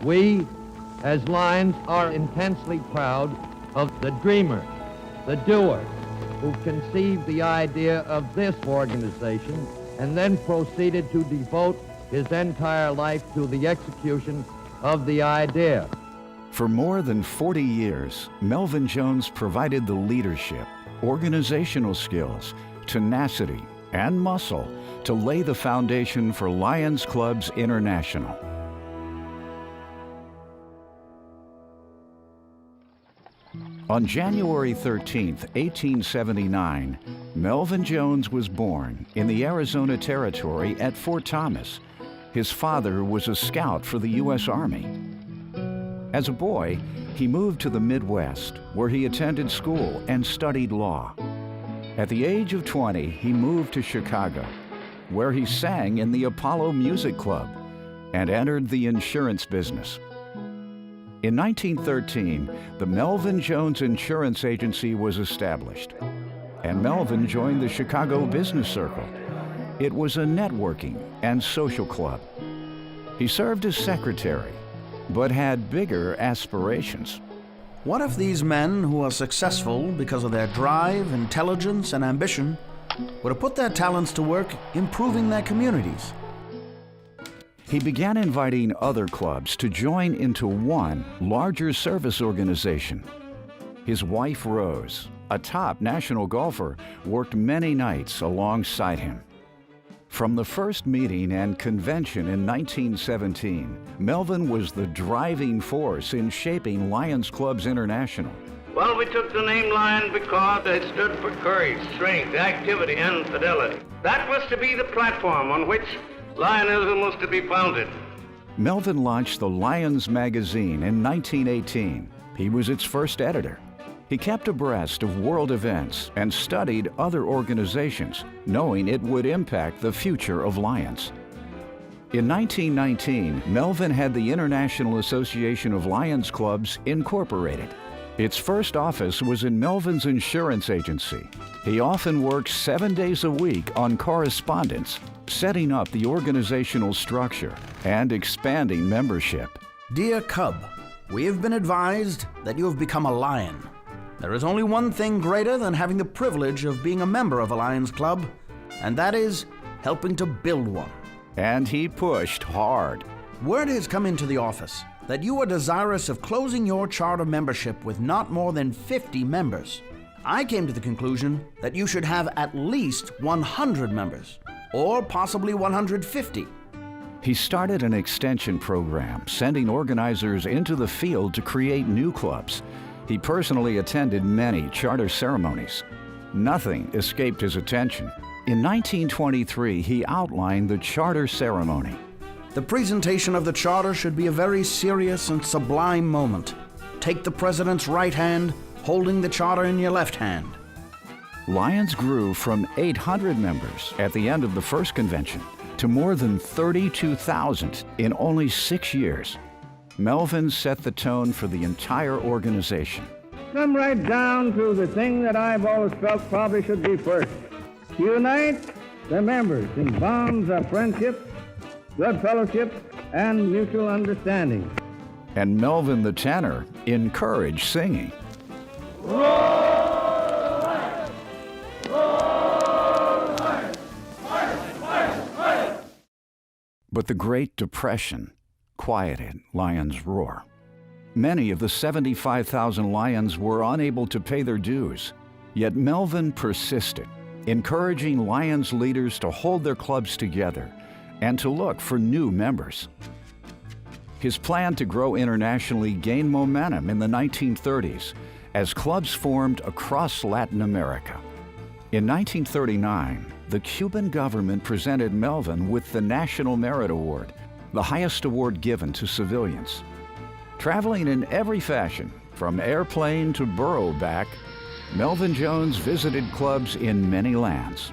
We, as Lions, are intensely proud of the dreamer, the doer, who conceived the idea of this organization and then proceeded to devote his entire life to the execution of the idea. For more than 40 years, Melvin Jones provided the leadership, organizational skills, tenacity, and muscle to lay the foundation for Lions Clubs International. On January 13, 1879, Melvin Jones was born in the Arizona Territory at Fort Thomas. His father was a scout for the U.S. Army. As a boy, he moved to the Midwest, where he attended school and studied law. At the age of 20, he moved to Chicago, where he sang in the Apollo Music Club and entered the insurance business. In 1913, the Melvin Jones Insurance Agency was established, and Melvin joined the Chicago Business Circle. It was a networking and social club. He served as secretary, but had bigger aspirations. What if these men who are successful because of their drive, intelligence, and ambition were to put their talents to work improving their communities? He began inviting other clubs to join into one larger service organization. His wife, Rose, a top national golfer, worked many nights alongside him. From the first meeting and convention in 1917, Melvin was the driving force in shaping Lions Clubs International. Well, we took the name Lion because it stood for courage, strength, activity, and fidelity. That was to be the platform on which Lionism was to be founded. Melvin launched the Lions magazine in 1918. He was its first editor. He kept abreast of world events and studied other organizations, knowing it would impact the future of Lions. In 1919, Melvin had the International Association of Lions Clubs incorporated. Its first office was in Melvin's insurance agency. He often worked 7 days a week on correspondence, setting up the organizational structure and expanding membership. Dear Cub, we have been advised that you have become a Lion. There is only one thing greater than having the privilege of being a member of a Lions Club, and that is helping to build one. And he pushed hard. Word has come into the office that you are desirous of closing your charter membership with not more than 50 members. I came to the conclusion that you should have at least 100 members, or possibly 150. He started an extension program, sending organizers into the field to create new clubs. He personally attended many charter ceremonies. Nothing escaped his attention. In 1923, he outlined the charter ceremony. The presentation of the charter should be a very serious and sublime moment. Take the president's right hand, holding the charter in your left hand. Lions grew from 800 members at the end of the first convention to more than 32,000 in only 6 years. Melvin set the tone for the entire organization. Come right down to the thing that I've always felt probably should be first. Unite the members in bonds of friendship, good fellowship, and mutual understanding. And Melvin the tenor encouraged singing. But the Great Depression quieted Lions' roar. Many of the 75,000 Lions were unable to pay their dues, yet Melvin persisted, encouraging Lions leaders to hold their clubs together and to look for new members. His plan to grow internationally gained momentum in the 1930s as clubs formed across Latin America. In 1939, the Cuban government presented Melvin with the National Merit Award, the highest award given to civilians. Traveling in every fashion, from airplane to burro back, Melvin Jones visited clubs in many lands.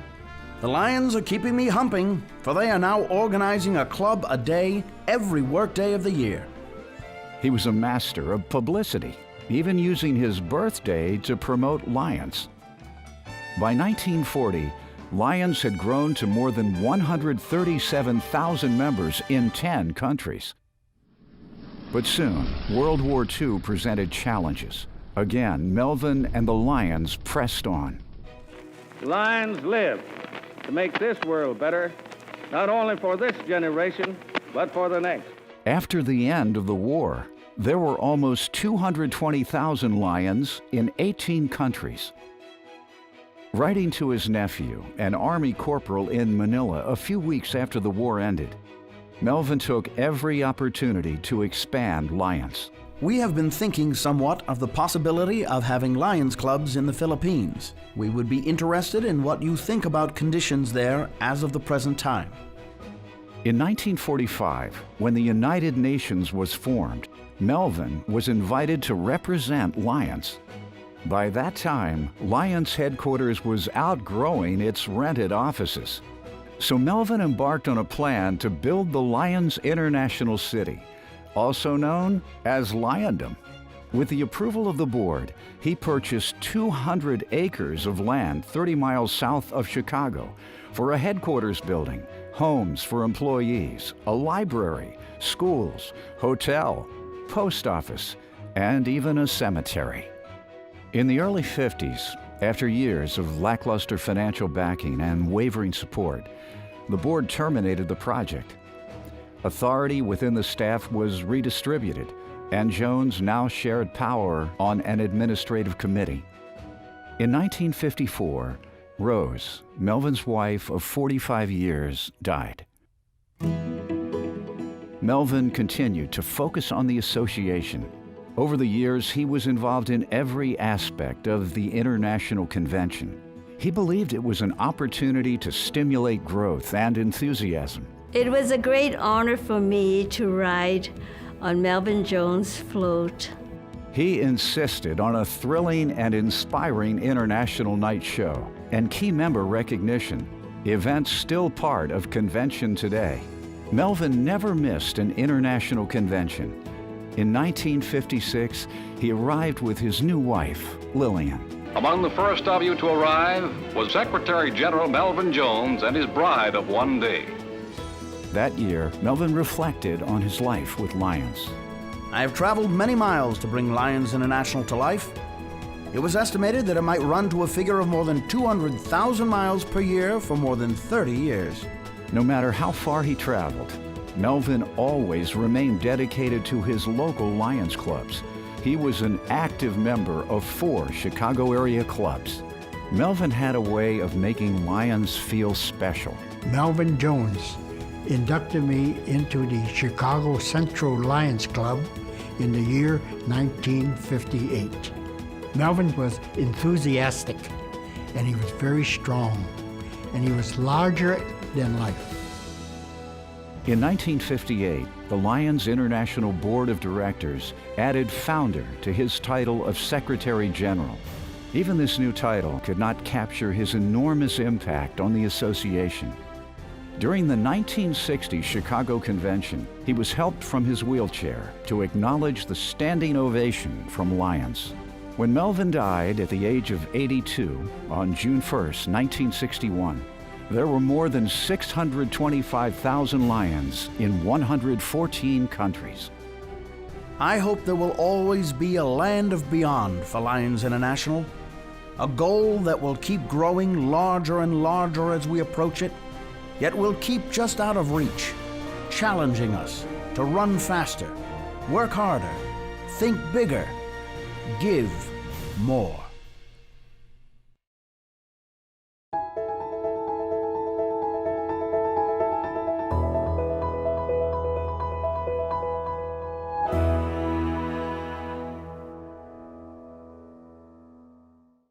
The Lions are keeping me humping, for they are now organizing a club a day every workday of the year. He was a master of publicity, even using his birthday to promote Lions. By 1940, Lions had grown to more than 137,000 members in 10 countries. But soon, World War II presented challenges. Again, Melvin and the Lions pressed on. Lions live to make this world better, not only for this generation, but for the next. After the end of the war, there were almost 220,000 Lions in 18 countries. Writing to his nephew, an Army corporal in Manila a few weeks after the war ended, Melvin took every opportunity to expand Lions. We have been thinking somewhat of the possibility of having Lions clubs in the Philippines. We would be interested in what you think about conditions there as of the present time. In 1945, when the United Nations was formed, Melvin was invited to represent Lions. By that time, Lions headquarters was outgrowing its rented offices. So Melvin embarked on a plan to build the Lions International City, also known as Liondom. With the approval of the board, he purchased 200 acres of land 30 miles south of Chicago for a headquarters building, homes for employees, a library, schools, hotel, post office, and even a cemetery. In the early 50s, after years of lackluster financial backing and wavering support, the board terminated the project. Authority within the staff was redistributed, and Jones now shared power on an administrative committee. In 1954, Rose, Melvin's wife of 45 years, died. Melvin continued to focus on the association. Over the years, he was involved in every aspect of the International Convention. He believed it was an opportunity to stimulate growth and enthusiasm. It was a great honor for me to ride on Melvin Jones' float. He insisted on a thrilling and inspiring international night show and key member recognition, events still part of convention today. Melvin never missed an international convention. In 1956, he arrived with his new wife, Lillian. Among the first of you to arrive was Secretary General Melvin Jones and his bride of one day. That year, Melvin reflected on his life with Lions. I have traveled many miles to bring Lions International to life. It was estimated that it might run to a figure of more than 200,000 miles per year for more than 30 years. No matter how far he traveled, Melvin always remained dedicated to his local Lions clubs. He was an active member of 4 Chicago area clubs. Melvin had a way of making Lions feel special. Melvin Jones inducted me into the Chicago Central Lions Club in the year 1958. Melvin was enthusiastic, and he was very strong, and he was larger than life. In 1958, the Lions International Board of Directors added founder to his title of Secretary General. Even this new title could not capture his enormous impact on the association. During the 1960 Chicago Convention, he was helped from his wheelchair to acknowledge the standing ovation from Lions. When Melvin died at the age of 82 on June 1st, 1961, there were more than 625,000 Lions in 114 countries. I hope there will always be a land of beyond for Lions International, a goal that will keep growing larger and larger as we approach it, yet will keep just out of reach, challenging us to run faster, work harder, think bigger, give more.